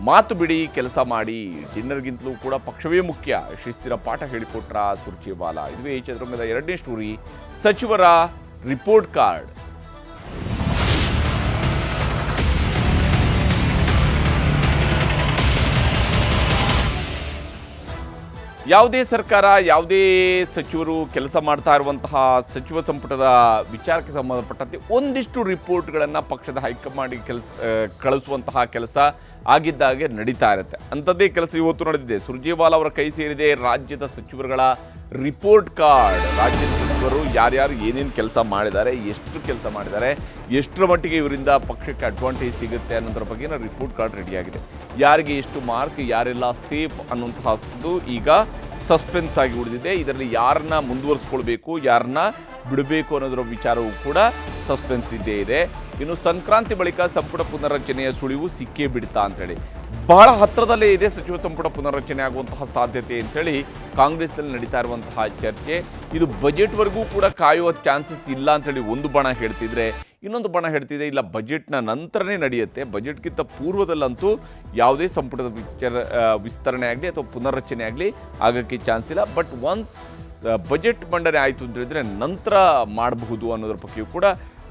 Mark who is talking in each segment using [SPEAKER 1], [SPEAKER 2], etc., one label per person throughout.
[SPEAKER 1] ಮಾತು ಬಿಡಿ ಕೆಲಸ ಮಾಡಿ, ಡಿನ್ನರ್ಗಿಂತಲೂ ಕೂಡ ಪಕ್ಷವೇ ಮುಖ್ಯ, ಶಿಸ್ತಿನ ಪಾಠ ಹೇಳಿಕೊಟ್ರ ಸುರ್ಜೇವಾಲಾ. ಇದುವೇ ಈ ಚದುರಂಗದ ಎರಡನೇ ಸ್ಟೋರಿ, ಸಚಿವರ ರಿಪೋರ್ಟ್ ಕಾರ್ಡ್. ಯಾವುದೇ ಸರ್ಕಾರ, ಯಾವುದೇ ಸಚಿವರು ಕೆಲಸ ಮಾಡ್ತಾ ಇರುವಂತಹ ಸಚಿವ ಸಂಪುಟದ ವಿಚಾರಕ್ಕೆ ಸಂಬಂಧಪಟ್ಟಂತೆ ಒಂದಿಷ್ಟು ರಿಪೋರ್ಟ್ಗಳನ್ನು ಪಕ್ಷದ ಹೈಕಮಾಂಡ್ಗೆ ಕಳಿಸುವಂತಹ ಕೆಲಸ ಆಗಿದ್ದಾಗೆ ನಡೀತಾ ಇರುತ್ತೆ. ಅಂಥದ್ದೇ ಕೆಲಸ ಇವತ್ತು ನಡೆದಿದೆ. ಸುರ್ಜೇವಾಲಾ ಅವರ ಕೈ ಸೇರಿದೆ ರಾಜ್ಯದ ಸಚಿವರುಗಳ ರಿಪೋರ್ಟ್ ಕಾರ್ಡ್. ರಾಜ್ಯದ ಸಚಿವರು ಯಾರ್ಯಾರು ಏನೇನು ಕೆಲಸ ಮಾಡಿದ್ದಾರೆ, ಎಷ್ಟು ಕೆಲಸ ಮಾಡಿದ್ದಾರೆ, ಎಷ್ಟರ ಮಟ್ಟಿಗೆ ಇವರಿಂದ ಪಕ್ಷಕ್ಕೆ ಅಡ್ವಾಂಟೇಜ್ ಸಿಗುತ್ತೆ ಅನ್ನೋದ್ರ ಬಗ್ಗೆನ ರಿಪೋರ್ಟ್ ಕಾರ್ಡ್ ರೆಡಿಯಾಗಿದೆ. ಯಾರಿಗೆ ಎಷ್ಟು ಮಾರ್ಕ್, ಯಾರೆಲ್ಲ ಸೇಫ್ ಅನ್ನುವಂತಹದ್ದು ಈಗ ಸಸ್ಪೆನ್ಸ್ ಆಗಿ ಉಳಿದಿದೆ. ಇದರಲ್ಲಿ ಯಾರನ್ನ ಮುಂದುವರಿಸ್ಕೊಳ್ಬೇಕು, ಯಾರನ್ನ ಬಿಡಬೇಕು ಅನ್ನೋದರ ವಿಚಾರವೂ ಕೂಡ ಸಸ್ಪೆನ್ಸ್ ಇದ್ದೇ ಇದೆ. ಇನ್ನು ಸಂಕ್ರಾಂತಿ ಬಳಿಕ ಸಂಪುಟ ಪುನರ್ರಚನೆಯ ಸುಳಿವು ಸಿಕ್ಕೇ ಬಿಡ್ತಾ ಅಂತೇಳಿ ಬಹಳ ಹತ್ತಿರದಲ್ಲೇ ಇದೆ ಸಚಿವ ಸಂಪುಟ ಪುನರ್ರಚನೆ ಆಗುವಂತಹ ಸಾಧ್ಯತೆ ಅಂತೇಳಿ ಕಾಂಗ್ರೆಸ್ನಲ್ಲಿ ನಡೀತಾ ಇರುವಂತಹ ಚರ್ಚೆ. ಇದು ಬಜೆಟ್ವರೆಗೂ ಕೂಡ ಕಾಯುವ ಚಾನ್ಸಸ್ ಇಲ್ಲ ಅಂತೇಳಿ ಒಂದು ಬಣ ಹೇಳ್ತಿದ್ರೆ, ಇನ್ನೊಂದು ಬಣ ಹೇಳ್ತಿದೆ ಇಲ್ಲ ಬಜೆಟ್ನ ನಂತರನೇ ನಡೆಯುತ್ತೆ, ಬಜೆಟ್ಗಿಂತ ಪೂರ್ವದಲ್ಲಂತೂ ಯಾವುದೇ ಸಂಪುಟದ ವಿಸ್ತರಣೆ ಆಗಲಿ ಅಥವಾ ಪುನರ್ರಚನೆ ಆಗಲಿ ಆಗೋಕ್ಕೆ ಚಾನ್ಸ್ ಇಲ್ಲ. ಬಟ್ ಒನ್ಸ್ ಬಜೆಟ್ ಮಂಡನೆ ಆಯಿತು ಅಂತ ಹೇಳಿದ್ರೆ ನಂತರ ಮಾಡಬಹುದು ಅನ್ನೋದ್ರ ಬಗ್ಗೆಯೂ ಕೂಡ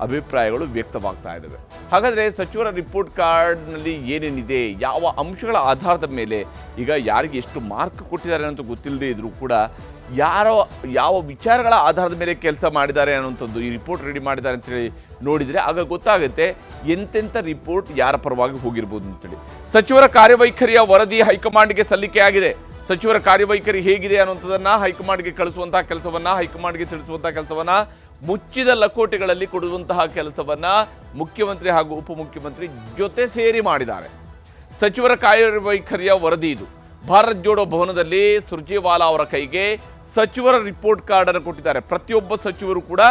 [SPEAKER 1] ಅಭಿಪ್ರಾಯಗಳು ವ್ಯಕ್ತವಾಗ್ತಾ ಇದ್ದಾವೆ. ಹಾಗಾದರೆ ಸಚಿವರ ರಿಪೋರ್ಟ್ ಕಾರ್ಡ್ನಲ್ಲಿ ಏನೇನಿದೆ, ಯಾವ ಅಂಶಗಳ ಆಧಾರದ ಮೇಲೆ, ಈಗ ಯಾರಿಗೆ ಎಷ್ಟು ಮಾರ್ಕ್ ಕೊಟ್ಟಿದ್ದಾರೆ ಅನ್ನೋದು ಗೊತ್ತಿಲ್ಲದೆ ಇದ್ರೂ ಕೂಡ ಯಾವ ವಿಚಾರಗಳ ಆಧಾರದ ಮೇಲೆ ಕೆಲಸ ಮಾಡಿದ್ದಾರೆ ಅನ್ನೋಂಥದ್ದು ಈ ರಿಪೋರ್ಟ್ ರೆಡಿ ಮಾಡಿದ್ದಾರೆ ಅಂತೇಳಿ ನೋಡಿದರೆ ಆಗ ಗೊತ್ತಾಗುತ್ತೆ ಎಂತೆಂಥ ರಿಪೋರ್ಟ್ ಯಾರ ಪರವಾಗಿ ಹೋಗಿರ್ಬೋದು ಅಂತೇಳಿ. ಸಚಿವರ ಕಾರ್ಯವೈಖರಿಯ ವರದಿ ಹೈಕಮಾಂಡ್ಗೆ ಸಲ್ಲಿಕೆ ಆಗಿದೆ. ಸಚಿವರ ಕಾರ್ಯವೈಖರಿ ಹೇಗಿದೆ ಅನ್ನುವಂಥದ್ದನ್ನು ಹೈಕಮಾಂಡ್ಗೆ ಕಳಿಸುವಂತಹ ಕೆಲಸವನ್ನು, ಹೈಕಮಾಂಡ್ಗೆ ತಿಳಿಸುವಂತಹ ಕೆಲಸವನ್ನು, ಮುಚ್ಚಿದ ಲಕೋಟೆಗಳಲ್ಲಿ ಕೊಡುವಂತಹ ಕೆಲಸವನ್ನು ಮುಖ್ಯಮಂತ್ರಿ ಹಾಗೂ ಉಪಮುಖ್ಯಮಂತ್ರಿ ಜೊತೆ ಸೇರಿ ಮಾಡಿದ್ದಾರೆ. ಸಚಿವರ ಕಾರ್ಯವೈಖರಿಯ ವರದಿ ಇದು. ಭಾರತ್ ಜೋಡೋ ಭವನದಲ್ಲಿ ಸುರ್ಜೇವಾಲಾ ಅವರ ಕೈಗೆ ಸಚಿವರ ರಿಪೋರ್ಟ್ ಕಾರ್ಡನ್ನು ಕೊಟ್ಟಿದ್ದಾರೆ. ಪ್ರತಿಯೊಬ್ಬ ಸಚಿವರು ಕೂಡ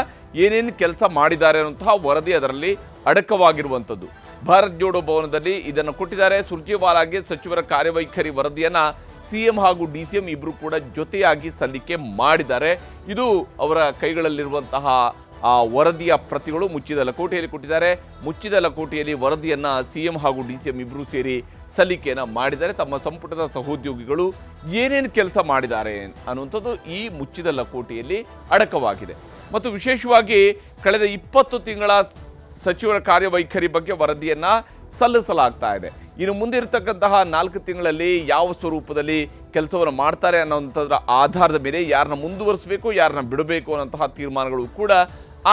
[SPEAKER 1] ಏನೇನು ಕೆಲಸ ಮಾಡಿದ್ದಾರೆ ಅನ್ನುವಂತಹ ವರದಿ ಅದರಲ್ಲಿ ಅಡಕವಾಗಿರುವಂಥದ್ದು. ಭಾರತ್ ಜೋಡೋ ಭವನದಲ್ಲಿ ಇದನ್ನು ಕೊಟ್ಟಿದ್ದಾರೆ. ಸುರ್ಜೇವಾಲಾಗೆ ಸಚಿವರ ಕಾರ್ಯವೈಖರಿ ವರದಿಯನ್ನು CM ಹಾಗೂ DCM ಇಬ್ಬರು ಕೂಡ ಜೊತೆಯಾಗಿ ಸಲ್ಲಿಕೆ ಮಾಡಿದ್ದಾರೆ. ಇದು ಅವರ ಕೈಗಳಲ್ಲಿರುವಂತಹ ಆ ವರದಿಯ ಪ್ರತಿಗಳು ಮುಚ್ಚಿದ ಲಕೋಟೆಯಲ್ಲಿ ಕೊಟ್ಟಿದ್ದಾರೆ. ಮುಚ್ಚಿದ ಲಕೋಟೆಯಲ್ಲಿ ವರದಿಯನ್ನು CM ಹಾಗೂ DCM ಇಬ್ಬರು ಸೇರಿ ಸಲ್ಲಿಕೆಯನ್ನು ಮಾಡಿದ್ದಾರೆ. ತಮ್ಮ ಸಂಪುಟದ ಸಹೋದ್ಯೋಗಿಗಳು ಏನೇನು ಕೆಲಸ ಮಾಡಿದ್ದಾರೆ ಅನ್ನುವಂಥದ್ದು ಈ ಮುಚ್ಚಿದ ಲಕೋಟೆಯಲ್ಲಿ ಅಡಕವಾಗಿದೆ. ಮತ್ತು ವಿಶೇಷವಾಗಿ ಕಳೆದ 20 ತಿಂಗಳ ಸಚಿವರ ಕಾರ್ಯವೈಖರಿ ಬಗ್ಗೆ ವರದಿಯನ್ನು ಸಲ್ಲಿಸಲಾಗ್ತಾ ಇದೆ. ಇನ್ನು ಮುಂದೆ ಇರತಕ್ಕಂತಹ 4 ತಿಂಗಳಲ್ಲಿ ಯಾವ ಸ್ವರೂಪದಲ್ಲಿ ಕೆಲಸವನ್ನು ಮಾಡ್ತಾರೆ ಅನ್ನೋಂಥದ್ರ ಆಧಾರದ ಮೇಲೆ ಯಾರನ್ನ ಮುಂದುವರಿಸಬೇಕು, ಯಾರನ್ನ ಬಿಡಬೇಕು ಅನ್ನೋಂತಹ ತೀರ್ಮಾನಗಳು ಕೂಡ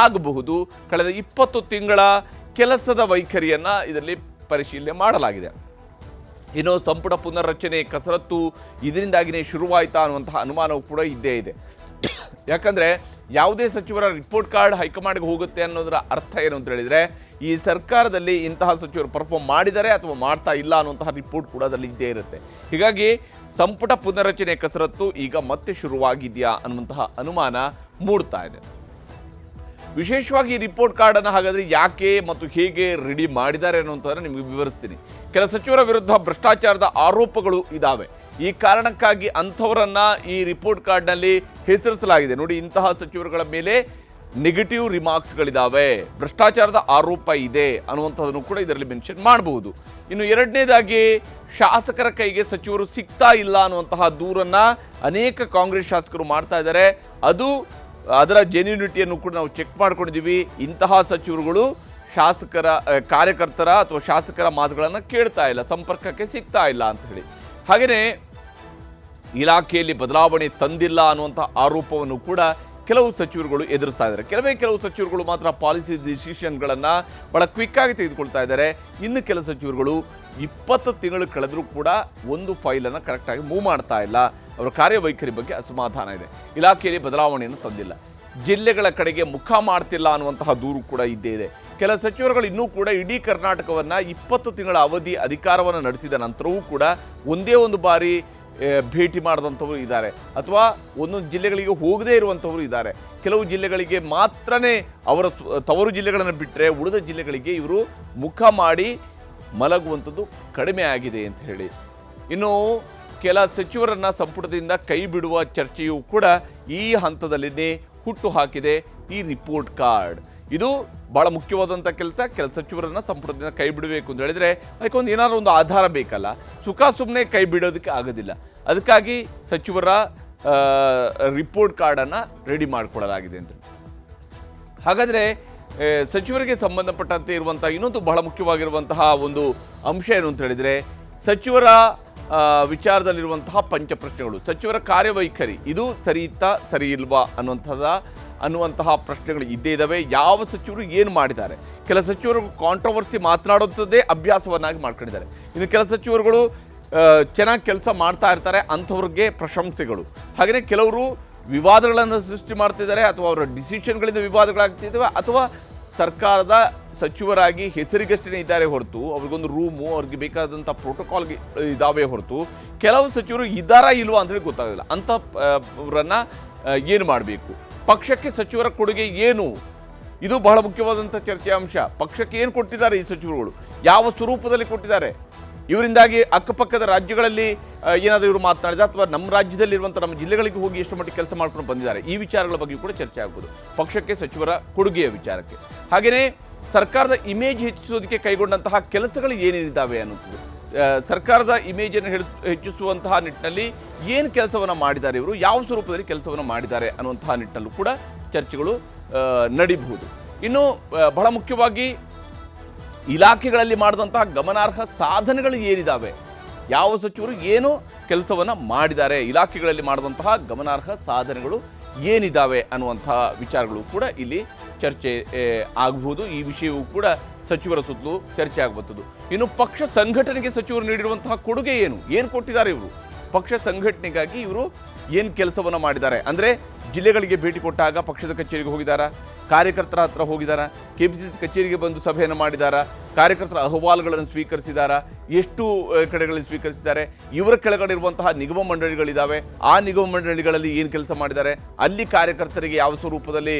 [SPEAKER 1] ಆಗಬಹುದು. ಕಳೆದ 20 ತಿಂಗಳ ಕೆಲಸದ ವೈಖರಿಯನ್ನು ಇದರಲ್ಲಿ ಪರಿಶೀಲನೆ ಮಾಡಲಾಗಿದೆ. ಇನ್ನು ಸಂಪುಟ ಪುನರ್ರಚನೆ ಕಸರತ್ತು ಇದರಿಂದಾಗಿಯೇ ಶುರುವಾಯಿತಾ ಅನ್ನುವಂತಹ ಅನುಮಾನವೂ ಕೂಡ ಇದ್ದೇ ಇದೆ. ಯಾಕಂದರೆ ಯಾವುದೇ ಸಚಿವರ ರಿಪೋರ್ಟ್ ಕಾರ್ಡ್ ಹೈಕಮಾಂಡ್ಗೆ ಹೋಗುತ್ತೆ ಅನ್ನೋದರ ಅರ್ಥ ಏನು ಅಂತ ಹೇಳಿದರೆ, ಈ ಸರ್ಕಾರದಲ್ಲಿ ಇಂತಹ ಸಚಿವರು ಪರ್ಫಾರ್ಮ್ ಮಾಡಿದ್ದಾರೆ ಅಥವಾ ಮಾಡ್ತಾ ಇಲ್ಲ ಅನ್ನುವಂತಹ ರಿಪೋರ್ಟ್ ಕೂಡ ಅದರಲ್ಲಿ ಇದ್ದೇ ಇರುತ್ತೆ. ಹೀಗಾಗಿ ಸಂಪುಟ ಪುನರ್ರಚನೆ ಕಸರತ್ತು ಈಗ ಮತ್ತೆ ಶುರುವಾಗಿದೆಯಾ ಅನ್ನುವಂತಹ ಅನುಮಾನ ಮೂಡ್ತಾ ಇದೆ. ವಿಶೇಷವಾಗಿ ಈ ರಿಪೋರ್ಟ್ ಕಾರ್ಡನ್ನು ಹಾಗಾದರೆ ಯಾಕೆ ಮತ್ತು ಹೇಗೆ ರೆಡಿ ಮಾಡಿದ್ದಾರೆ ಅನ್ನುವಂಥದ್ದನ್ನು ನಿಮಗೆ ವಿವರಿಸ್ತೀನಿ. ಕೆಲ ಸಚಿವರ ವಿರುದ್ಧ ಭ್ರಷ್ಟಾಚಾರದ ಆರೋಪಗಳು ಇದ್ದಾವೆ. ಈ ಕಾರಣಕ್ಕಾಗಿ ಅಂಥವರನ್ನ ಈ ರಿಪೋರ್ಟ್ ಕಾರ್ಡ್ನಲ್ಲಿ ಹೆಸರಿಸಲಾಗಿದೆ. ನೋಡಿ, ಇಂತಹ ಸಚಿವರುಗಳ ಮೇಲೆ ನೆಗೆಟಿವ್ ರಿಮಾರ್ಕ್ಸ್ಗಳಿದ್ದಾವೆ, ಭ್ರಷ್ಟಾಚಾರದ ಆರೋಪ ಇದೆ ಅನ್ನುವಂಥದ್ದನ್ನು ಕೂಡ ಇದರಲ್ಲಿ ಮೆನ್ಷನ್ ಮಾಡಬಹುದು. ಇನ್ನು ಎರಡನೇದಾಗಿ ಶಾಸಕರ ಕೈಗೆ ಸಚಿವರು ಸಿಗ್ತಾ ಇಲ್ಲ ಅನ್ನುವಂತಹ ದೂರನ್ನು ಅನೇಕ ಕಾಂಗ್ರೆಸ್ ಶಾಸಕರು ಮಾಡ್ತಾ ಇದ್ದಾರೆ. ಅದರ ಜೆನ್ಯೂನಿಟಿಯನ್ನು ಕೂಡ ನಾವು ಚೆಕ್ ಮಾಡ್ಕೊಂಡಿದ್ದೀವಿ. ಇಂತಹ ಸಚಿವರುಗಳು ಶಾಸಕರ ಕಾರ್ಯಕರ್ತರ ಅಥವಾ ಶಾಸಕರ ಮಾತುಗಳನ್ನು ಕೇಳ್ತಾ ಇಲ್ಲ, ಸಂಪರ್ಕಕ್ಕೆ ಸಿಗ್ತಾ ಇಲ್ಲ ಅಂತ ಹೇಳಿ. ಹಾಗೆಯೇ ಇಲಾಖೆಯಲ್ಲಿ ಬದಲಾವಣೆ ತಂದಿಲ್ಲ ಅನ್ನುವಂಥ ಆರೋಪವನ್ನು ಕೂಡ ಕೆಲವು ಸಚಿವರುಗಳು ಎದುರಿಸ್ತಾ ಇದ್ದಾರೆ. ಕೆಲವು ಸಚಿವರುಗಳು ಮಾತ್ರ ಪಾಲಿಸಿ ಡಿಸಿಷನ್ಗಳನ್ನು ಭಾಳ ಕ್ವಿಕ್ಕಾಗಿ ತೆಗೆದುಕೊಳ್ತಾ ಇದ್ದಾರೆ. ಇನ್ನು ಕೆಲವು ಸಚಿವರುಗಳು 20 ತಿಂಗಳು ಕಳೆದರೂ ಕೂಡ ಒಂದು ಫೈಲನ್ನು ಕರೆಕ್ಟಾಗಿ ಮೂವ್ ಮಾಡ್ತಾ ಇಲ್ಲ. ಅವರ ಕಾರ್ಯವೈಖರಿ ಬಗ್ಗೆ ಅಸಮಾಧಾನ ಇದೆ. ಇಲಾಖೆಯಲ್ಲಿ ಬದಲಾವಣೆಯನ್ನು ತಂದಿಲ್ಲ, ಜಿಲ್ಲೆಗಳ ಕಡೆಗೆ ಮುಖ ಮಾಡ್ತಿಲ್ಲ ಅನ್ನುವಂತಹ ದೂರು ಕೂಡ ಇದ್ದೇ ಇದೆ. ಕೆಲ ಸಚಿವರುಗಳು ಇನ್ನೂ ಕೂಡ ಇಡೀ ಕರ್ನಾಟಕವನ್ನು 20 ತಿಂಗಳ ಅವಧಿ ಅಧಿಕಾರವನ್ನು ನಡೆಸಿದ ನಂತರವೂ ಕೂಡ ಒಂದೇ ಒಂದು ಬಾರಿ ಭೇಟಿ ಮಾಡಿದಂಥವರು ಇದ್ದಾರೆ, ಅಥವಾ ಒಂದೊಂದು ಜಿಲ್ಲೆಗಳಿಗೆ ಹೋಗದೇ ಇರುವಂಥವರು ಇದ್ದಾರೆ. ಕೆಲವು ಜಿಲ್ಲೆಗಳಿಗೆ ಮಾತ್ರನೇ ಅವರ ತವರು ಜಿಲ್ಲೆಗಳನ್ನು ಬಿಟ್ಟರೆ ಉಳಿದ ಜಿಲ್ಲೆಗಳಿಗೆ ಇವರು ಮುಖ ಮಾಡಿ ಮಲಗುವಂಥದ್ದು ಕಡಿಮೆ ಆಗಿದೆ ಅಂತ ಹೇಳಿ. ಇನ್ನು ಕೆಲ ಸಚಿವರನ್ನು ಸಂಪುಟದಿಂದ ಕೈ ಬಿಡುವ ಚರ್ಚೆಯೂ ಕೂಡ ಈ ಹಂತದಲ್ಲಿನೇ ಹುಟ್ಟು ಹಾಕಿದೆ ಈ ರಿಪೋರ್ಟ್ ಕಾರ್ಡ್. ಇದು ಭಾಳ ಮುಖ್ಯವಾದಂಥ ಕೆಲ ಸಚಿವರನ್ನು ಸಂಪುಟದಿಂದ ಕೈ ಬಿಡಬೇಕು ಅಂತ ಹೇಳಿದರೆ ಅದಕ್ಕೊಂದು ಏನಾದರೂ ಒಂದು ಆಧಾರ ಬೇಕಲ್ಲ. ಸುಮ್ಮನೆ ಕೈ ಬಿಡೋದಕ್ಕೆ ಆಗೋದಿಲ್ಲ. ಅದಕ್ಕಾಗಿ ಸಚಿವರ ರಿಪೋರ್ಟ್ ಕಾರ್ಡನ್ನು ರೆಡಿ ಮಾಡಿಕೊಳ್ಳಲಾಗಿದೆ ಅಂತ. ಹಾಗಾದರೆ ಸಚಿವರಿಗೆ ಸಂಬಂಧಪಟ್ಟಂತೆ ಇರುವಂಥ ಇನ್ನೊಂದು ಬಹಳ ಮುಖ್ಯವಾಗಿರುವಂತಹ ಒಂದು ಅಂಶ ಏನು ಅಂತ ಹೇಳಿದರೆ, ಸಚಿವರ ವಿಚಾರದಲ್ಲಿರುವಂತಹ ಪಂಚಪ್ರಶ್ನೆಗಳು, ಸಚಿವರ ಕಾರ್ಯವೈಖರಿ ಇದು ಸರಿ ಇತ್ತಾ ಸರಿ ಇಲ್ವಾ ಅನ್ನುವಂತಹ ಪ್ರಶ್ನೆಗಳು ಇದ್ದೇ ಇದ್ದಾವೆ. ಯಾವ ಸಚಿವರು ಏನು ಮಾಡಿದ್ದಾರೆ, ಕೆಲ ಸಚಿವರು ಕಾಂಟ್ರವರ್ಸಿ ಮಾತನಾಡುತ್ತದೆ ಅಭ್ಯಾಸವನ್ನಾಗಿ ಮಾಡ್ಕೊಂಡಿದ್ದಾರೆ. ಇನ್ನು ಕೆಲ ಸಚಿವರುಗಳು ಚೆನ್ನಾಗಿ ಕೆಲಸ ಮಾಡ್ತಾ ಇರ್ತಾರೆ, ಅಂಥವ್ರಿಗೆ ಪ್ರಶಂಸೆಗಳು. ಹಾಗೆಯೇ ಕೆಲವರು ವಿವಾದಗಳನ್ನು ಸೃಷ್ಟಿ ಮಾಡ್ತಿದ್ದಾರೆ, ಅಥವಾ ಅವರ ಡಿಸಿಷನ್ಗಳಿಂದ ವಿವಾದಗಳಾಗ್ತಿದ್ದಾವೆ, ಅಥವಾ ಸರ್ಕಾರದ ಸಚಿವರಾಗಿ ಹೆಸರಿಗಷ್ಟೇ ಇದ್ದಾರೆ ಹೊರತು ಅವ್ರಿಗೊಂದು ರೂಮು, ಅವ್ರಿಗೆ ಬೇಕಾದಂಥ ಪ್ರೋಟೋಕಾಲ್ ಇದ್ದಾವೆ ಹೊರತು ಕೆಲವು ಸಚಿವರು ಇದ್ದಾರಾ ಇಲ್ವಾ ಅಂತೇಳಿ ಗೊತ್ತಾಗೋದಿಲ್ಲ. ಅಂಥವರನ್ನು ಏನು ಮಾಡಬೇಕು, ಪಕ್ಷಕ್ಕೆ ಸಚಿವರ ಕೊಡುಗೆ ಏನು, ಇದು ಬಹಳ ಮುಖ್ಯವಾದಂಥ ಚರ್ಚೆಯ ಅಂಶ. ಪಕ್ಷಕ್ಕೆ ಏನು ಕೊಟ್ಟಿದ್ದಾರೆ ಈ ಸಚಿವರುಗಳು, ಯಾವ ಸ್ವರೂಪದಲ್ಲಿ ಕೊಟ್ಟಿದ್ದಾರೆ, ಇವರಿಂದಾಗಿ ಅಕ್ಕಪಕ್ಕದ ರಾಜ್ಯಗಳಲ್ಲಿ ಏನಾದರೂ ಇವರು ಮಾತನಾಡಿದ, ಅಥವಾ ನಮ್ಮ ರಾಜ್ಯದಲ್ಲಿರುವಂಥ ನಮ್ಮ ಜಿಲ್ಲೆಗಳಿಗೆ ಹೋಗಿ ಎಷ್ಟು ಮಟ್ಟಿಗೆ ಕೆಲಸ ಮಾಡ್ಕೊಂಡು ಬಂದಿದ್ದಾರೆ, ಈ ವಿಚಾರಗಳ ಬಗ್ಗೆ ಕೂಡ ಚರ್ಚೆ ಆಗ್ಬೋದು ಪಕ್ಷಕ್ಕೆ ಸಚಿವರ ಕೊಡುಗೆಯ ವಿಚಾರಕ್ಕೆ. ಹಾಗೆಯೇ ಸರ್ಕಾರದ ಇಮೇಜ್ ಹೆಚ್ಚಿಸೋದಕ್ಕೆ ಕೈಗೊಂಡಂತಹ ಕೆಲಸಗಳು ಏನೇನಿದ್ದಾವೆ ಅನ್ನೋದು, ಸರ್ಕಾರದ ಇಮೇಜನ್ನು ಹೆಚ್ಚಿಸುವಂತಹ ನಿಟ್ಟಿನಲ್ಲಿ ಏನು ಕೆಲಸವನ್ನು ಮಾಡಿದ್ದಾರೆ ಇವರು, ಯಾವ ಸ್ವರೂಪದಲ್ಲಿ ಕೆಲಸವನ್ನು ಮಾಡಿದ್ದಾರೆ ಅನ್ನುವಂತಹ ನಿಟ್ಟಿನಲ್ಲೂ ಕೂಡ ಚರ್ಚೆಗಳು ನಡೀಬಹುದು. ಇನ್ನು ಬಹಳ ಮುಖ್ಯವಾಗಿ ಇಲಾಖೆಗಳಲ್ಲಿ ಮಾಡಿದಂತಹ ಗಮನಾರ್ಹ ಸಾಧನೆಗಳು ಏನಿದ್ದಾವೆ, ಯಾವ ಸಚಿವರು ಏನು ಕೆಲಸವನ್ನು ಮಾಡಿದ್ದಾರೆ, ಇಲಾಖೆಗಳಲ್ಲಿ ಮಾಡಿದಂತಹ ಗಮನಾರ್ಹ ಸಾಧನೆಗಳು ಏನಿದ್ದಾವೆ ಅನ್ನುವಂತಹ ವಿಚಾರಗಳು ಕೂಡ ಇಲ್ಲಿ ಚರ್ಚೆ ಆಗಬಹುದು. ಈ ವಿಷಯವೂ ಕೂಡ ಸಚಿವರ ಸುತ್ತಲೂ ಚರ್ಚೆ ಆಗಬಹುದು. ಇನ್ನು ಪಕ್ಷ ಸಂಘಟನೆಗೆ ಸಚಿವರು ನೀಡಿರುವಂತಹ ಕೊಡುಗೆ ಏನು ಕೊಟ್ಟಿದ್ದಾರೆ ಇವರು, ಪಕ್ಷ ಸಂಘಟನೆಗಾಗಿ ಇವರು ಏನು ಕೆಲಸವನ್ನು ಮಾಡಿದ್ದಾರೆ ಅಂದರೆ, ಜಿಲ್ಲೆಗಳಿಗೆ ಭೇಟಿ ಕೊಟ್ಟಾಗ ಪಕ್ಷದ ಕಚೇರಿಗೆ ಹೋಗಿದ್ದಾರಾ, ಕಾರ್ಯಕರ್ತರ ಹತ್ರ ಹೋಗಿದ್ದಾರಾ, KPCC ಕಚೇರಿಗೆ ಬಂದು ಸಭೆಯನ್ನು ಮಾಡಿದ್ದಾರಾ, ಕಾರ್ಯಕರ್ತರ ಅಹವಾಲುಗಳನ್ನು ಸ್ವೀಕರಿಸಿದ್ದಾರಾ, ಎಷ್ಟು ಕಡೆಗಳಲ್ಲಿ ಸ್ವೀಕರಿಸಿದ್ದಾರೆ, ಇವರ ಕೆಳಗಡೆ ಇರುವಂತಹ ನಿಗಮ ಮಂಡಳಿಗಳಿದ್ದಾವೆ, ಆ ನಿಗಮ ಮಂಡಳಿಗಳಲ್ಲಿ ಏನು ಕೆಲಸ ಮಾಡಿದ್ದಾರೆ, ಅಲ್ಲಿ ಕಾರ್ಯಕರ್ತರಿಗೆ ಯಾವ ಸ್ವರೂಪದಲ್ಲಿ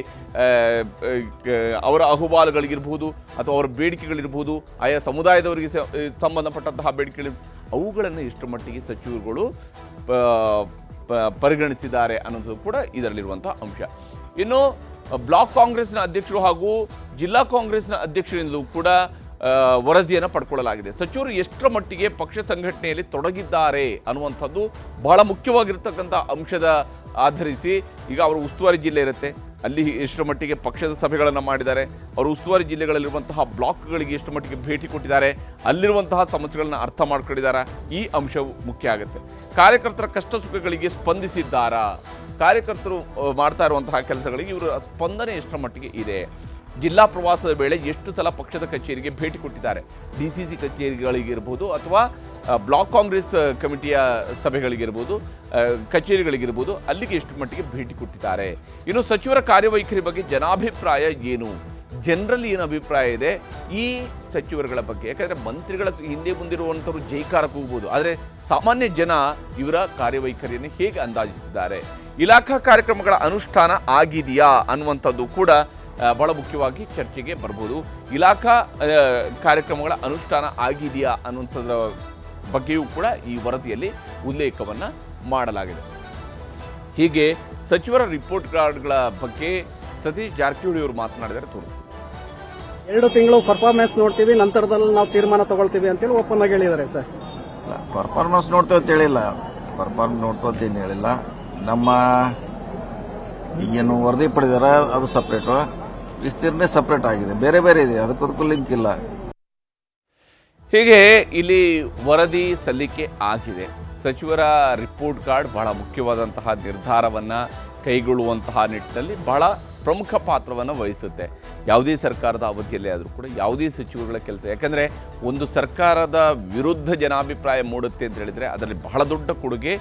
[SPEAKER 1] ಅವರ ಅಹವಾಲುಗಳಿಗಿರ್ಬೋದು ಅಥವಾ ಅವರ ಬೇಡಿಕೆಗಳಿರ್ಬೋದು, ಆಯಾ ಸಮುದಾಯದವರಿಗೆ ಸಂಬಂಧಪಟ್ಟಂತಹ ಬೇಡಿಕೆಗಳು, ಅವುಗಳನ್ನು ಎಷ್ಟು ಮಟ್ಟಿಗೆ ಸಚಿವರುಗಳು ಪರಿಗಣಿಸಿದ್ದಾರೆ ಅನ್ನೋದು ಕೂಡ ಇದರಲ್ಲಿರುವಂಥ ಅಂಶ. ಇನ್ನು ಬ್ಲಾಕ್ ಕಾಂಗ್ರೆಸ್ನ ಅಧ್ಯಕ್ಷರು ಹಾಗೂ ಜಿಲ್ಲಾ ಕಾಂಗ್ರೆಸ್ನ ಅಧ್ಯಕ್ಷರಿಂದಲೂ ಕೂಡ ವರದಿಯನ್ನು ಪಡ್ಕೊಳ್ಳಲಾಗಿದೆ. ಸಚಿವರು ಎಷ್ಟರ ಮಟ್ಟಿಗೆ ಪಕ್ಷ ಸಂಘಟನೆಯಲ್ಲಿ ತೊಡಗಿದ್ದಾರೆ ಅನ್ನುವಂಥದ್ದು ಬಹಳ ಮುಖ್ಯವಾಗಿರ್ತಕ್ಕಂಥ ಅಂಶದ ಆಧರಿಸಿ ಈಗ ಅವರ ಉಸ್ತುವಾರಿ ಜಿಲ್ಲೆ ಇರುತ್ತೆ, ಅಲ್ಲಿ ಎಷ್ಟರ ಮಟ್ಟಿಗೆ ಪಕ್ಷದ ಸಭೆಗಳನ್ನು ಮಾಡಿದ್ದಾರೆ, ಅವರು ಉಸ್ತುವಾರಿ ಜಿಲ್ಲೆಗಳಲ್ಲಿರುವಂತಹ ಬ್ಲಾಕ್ಗಳಿಗೆ ಎಷ್ಟು ಮಟ್ಟಿಗೆ ಭೇಟಿ ಕೊಟ್ಟಿದ್ದಾರೆ, ಅಲ್ಲಿರುವಂತಹ ಸಮಸ್ಯೆಗಳನ್ನ ಅರ್ಥ ಮಾಡ್ಕೊಂಡಿದ್ದಾರಾ, ಈ ಅಂಶವು ಮುಖ್ಯ ಆಗುತ್ತೆ. ಕಾರ್ಯಕರ್ತರ ಕಷ್ಟ ಸುಖಗಳಿಗೆ ಸ್ಪಂದಿಸಿದ್ದಾರಾ, ಕಾರ್ಯಕರ್ತರು ಮಾಡ್ತಾ ಇರುವಂತಹ ಕೆಲಸಗಳಿಗೆ ಇವರ ಸ್ಪಂದನೆ ಎಷ್ಟರ ಮಟ್ಟಿಗೆ ಇದೆ, ಜಿಲ್ಲಾ ಪ್ರವಾಸದ ವೇಳೆ ಎಷ್ಟು ಸಲ ಪಕ್ಷದ ಕಚೇರಿಗೆ ಭೇಟಿ ಕೊಟ್ಟಿದ್ದಾರೆ, DCC ಕಚೇರಿಗಳಿಗಿರ್ಬೋದು ಅಥವಾ ಬ್ಲಾಕ್ ಕಾಂಗ್ರೆಸ್ ಕಮಿಟಿಯ ಸಭೆಗಳಿಗಿರ್ಬೋದು, ಕಚೇರಿಗಳಿಗಿರ್ಬೋದು, ಅಲ್ಲಿಗೆ ಎಷ್ಟು ಮಟ್ಟಿಗೆ ಭೇಟಿ ಕೊಟ್ಟಿದ್ದಾರೆ. ಇನ್ನು ಸಚಿವರ ಕಾರ್ಯವೈಖರಿ ಬಗ್ಗೆ ಜನಾಭಿಪ್ರಾಯ ಏನು, ಜನರಲ್ಲಿ ಏನು ಅಭಿಪ್ರಾಯ ಇದೆ ಈ ಸಚಿವರುಗಳ ಬಗ್ಗೆ. ಯಾಕಂದರೆ ಮಂತ್ರಿಗಳ ಹಿಂದೆ ಮುಂದಿರುವಂಥವ್ರು ಜೈಕಾರ ಕೂಗ್ಬೋದು, ಆದರೆ ಸಾಮಾನ್ಯ ಜನ ಇವರ ಕಾರ್ಯವೈಖರಿಯನ್ನು ಹೇಗೆ ಅಂದಾಜಿಸಿದ್ದಾರೆ, ಇಲಾಖಾ ಕಾರ್ಯಕ್ರಮಗಳ ಅನುಷ್ಠಾನ ಆಗಿದೆಯಾ ಅನ್ನುವಂಥದ್ದು ಕೂಡ ಬಹಳ ಮುಖ್ಯವಾಗಿ ಚರ್ಚೆಗೆ ಬರ್ಬೋದು. ಇಲಾಖಾ ಕಾರ್ಯಕ್ರಮಗಳ ಅನುಷ್ಠಾನ ಆಗಿದೆಯಾ ಅನ್ನುವಂಥದ್ರ ಬಗ್ಗೆಯೂ ಕೂಡ ಈ ವರದಿಯಲ್ಲಿ ಉಲ್ಲೇಖವನ್ನು ಮಾಡಲಾಗಿದೆ. ಹೀಗೆ ಸಚಿವರ ರಿಪೋರ್ಟ್ ಕಾರ್ಡ್ಗಳ ಬಗ್ಗೆ ಸತೀಶ್ ಜಾರಕಿಹೊಳಿ ಅವರು ಮಾತನಾಡಿದರೆ ತೋರಿಸ್ತೀವಿ.
[SPEAKER 2] 2 ತಿಂಗಳು ಪರ್ಫಾರ್ಮೆನ್ಸ್ ನೋಡ್ತೀವಿ, ನಂತರದಲ್ಲಿ ನಾವು ತೀರ್ಮಾನ ತಗೊಳ್ತೀವಿ ಅಂತೇಳಿ ಓಪನ್ ಆಗಿ ಹೇಳಿದ್ದಾರೆ ಸರ್.
[SPEAKER 3] ಪರ್ಫಾರ್ಮೆನ್ಸ್ ನೋಡ್ತೇವೆ ಅಂತ ಹೇಳಿಲ್ಲ, ಪರ್ಫಾರ್ಮೆನ್ಸ್ ನೋಡ್ತೇವೆ ಅಂತ ಹೇಳಿಲ್ಲ. ನಮ್ಮ ಏನು ವರದಿ ಪಡೆದಾರ ಅದು ಸಪ್ರೇಟು, ವಿಸ್ತೀರ್ಣೆ ಸಪ್ರೇಟ್ ಆಗಿದೆ, ಬೇರೆ ಬೇರೆ ಇದೆ, ಅದಕ್ಕೂ ಲಿಂಕ್ ಇಲ್ಲ.
[SPEAKER 1] ಹೀಗೆ ಇಲ್ಲಿ ವರದಿ ಸಲ್ಲಿಕೆ ಆಗಿದೆ. ಸಚಿವರ ರಿಪೋರ್ಟ್ ಕಾರ್ಡ್ ಬಹಳ ಮುಖ್ಯವಾದಂತಹ ನಿರ್ಧಾರವನ್ನು ಕೈಗೊಳ್ಳುವಂತಹ ನಿಟ್ಟಿನಲ್ಲಿ ಬಹಳ ಪ್ರಮುಖ ಪಾತ್ರವನ್ನು ವಹಿಸುತ್ತೆ. ಯಾವುದೇ ಸರ್ಕಾರದ ಅವಧಿಯಲ್ಲೇ ಆದರೂ ಕೂಡ ಯಾವುದೇ ಸಚಿವರುಗಳ ಕೆಲಸ, ಯಾಕಂದರೆ ಒಂದು ಸರ್ಕಾರದ ವಿರುದ್ಧ ಜನಾಭಿಪ್ರಾಯ ಮೂಡುತ್ತೆ ಅಂತ ಹೇಳಿದರೆ ಅದರಲ್ಲಿ ಬಹಳ ದೊಡ್ಡ ಕೊಡುಗೆ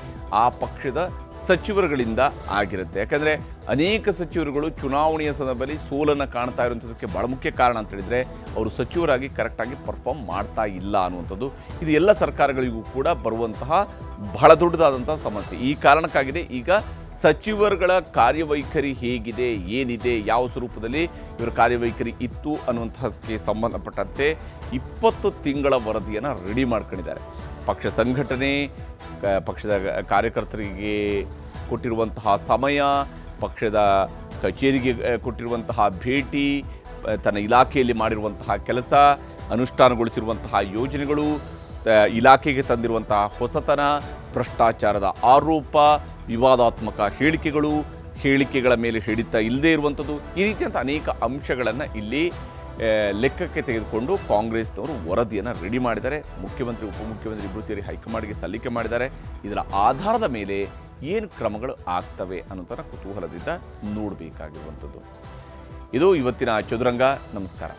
[SPEAKER 1] ಆ ಪಕ್ಷದ ಸಚಿವರುಗಳಿಂದ ಆಗಿರುತ್ತೆ. ಯಾಕಂದರೆ ಅನೇಕ ಸಚಿವರುಗಳು ಚುನಾವಣೆಯ ಸಂದರ್ಭದಲ್ಲಿ ಸೋಲನ್ನು ಕಾಣ್ತಾ ಇರುವಂಥದ್ದಕ್ಕೆ ಬಹಳ ಮುಖ್ಯ ಕಾರಣ ಅಂತ ಹೇಳಿದರೆ ಅವರು ಸಚಿವರಾಗಿ ಕರೆಕ್ಟಾಗಿ ಪರ್ಫಾರ್ಮ್ ಮಾಡ್ತಾ ಇಲ್ಲ ಅನ್ನುವಂಥದ್ದು. ಇದು ಎಲ್ಲ ಸರ್ಕಾರಗಳಿಗೂ ಕೂಡ ಬರುವಂತಹ ಬಹಳ ದೊಡ್ಡದಾದಂತಹ ಸಮಸ್ಯೆ. ಈ ಕಾರಣಕ್ಕಾಗಿದೆ ಈಗ ಸಚಿವರುಗಳ ಕಾರ್ಯವೈಖರಿ ಹೇಗಿದೆ, ಏನಿದೆ, ಯಾವ ಸ್ವರೂಪದಲ್ಲಿ ಇವರ ಕಾರ್ಯವೈಖರಿ ಇತ್ತು ಅನ್ನುವಂಥದ್ದಕ್ಕೆ ಸಂಬಂಧಪಟ್ಟಂತೆ 20 ತಿಂಗಳ ವರದಿಯನ್ನು ರೆಡಿ ಮಾಡ್ಕೊಂಡಿದ್ದಾರೆ. ಪಕ್ಷ ಸಂಘಟನೆ, ಪಕ್ಷದ ಕಾರ್ಯಕರ್ತರಿಗೆ ಕೊಟ್ಟಿರುವಂತಹ ಸಮಯ, ಪಕ್ಷದ ಕಚೇರಿಗೆ ಕೊಟ್ಟಿರುವಂತಹ ಭೇಟಿ, ತನ್ನ ಇಲಾಖೆಯಲ್ಲಿ ಮಾಡಿರುವಂತಹ ಕೆಲಸ, ಅನುಷ್ಠಾನಗೊಳಿಸಿರುವಂತಹ ಯೋಜನೆಗಳು, ಇಲಾಖೆಗೆ ತಂದಿರುವಂತಹ ಹೊಸತನ, ಭ್ರಷ್ಟಾಚಾರದ ಆರೋಪ, ವಿವಾದಾತ್ಮಕ ಹೇಳಿಕೆಗಳ ಮೇಲೆ ಹಿಡಿತ ಇಲ್ಲದೇ ಇರುವಂಥದ್ದು, ಈ ರೀತಿಯಂಥ ಅನೇಕ ಅಂಶಗಳನ್ನು ಇಲ್ಲಿ ಲೆಕ್ಕಕ್ಕೆ ತೆಗೆದುಕೊಂಡು ಕಾಂಗ್ರೆಸ್ನವರು ವರದಿಯನ್ನು ರೆಡಿ ಮಾಡಿದ್ದಾರೆ. ಮುಖ್ಯಮಂತ್ರಿ ಉಪಮುಖ್ಯಮಂತ್ರಿ ಇಬ್ಬರು ಸೇರಿ ಹೈಕಮಾಂಡ್ಗೆ ಸಲ್ಲಿಕೆ ಮಾಡಿದ್ದಾರೆ. ಇದರ ಆಧಾರದ ಮೇಲೆ ಏನು ಕ್ರಮಗಳು ಆಗ್ತವೆ ಅನ್ನೋದನ್ನು ಕುತೂಹಲದಿಂದ ನೋಡಬೇಕಾಗಿರುವಂಥದ್ದು. ಇದು ಇವತ್ತಿನ ಚದುರಂಗ. ನಮಸ್ಕಾರ.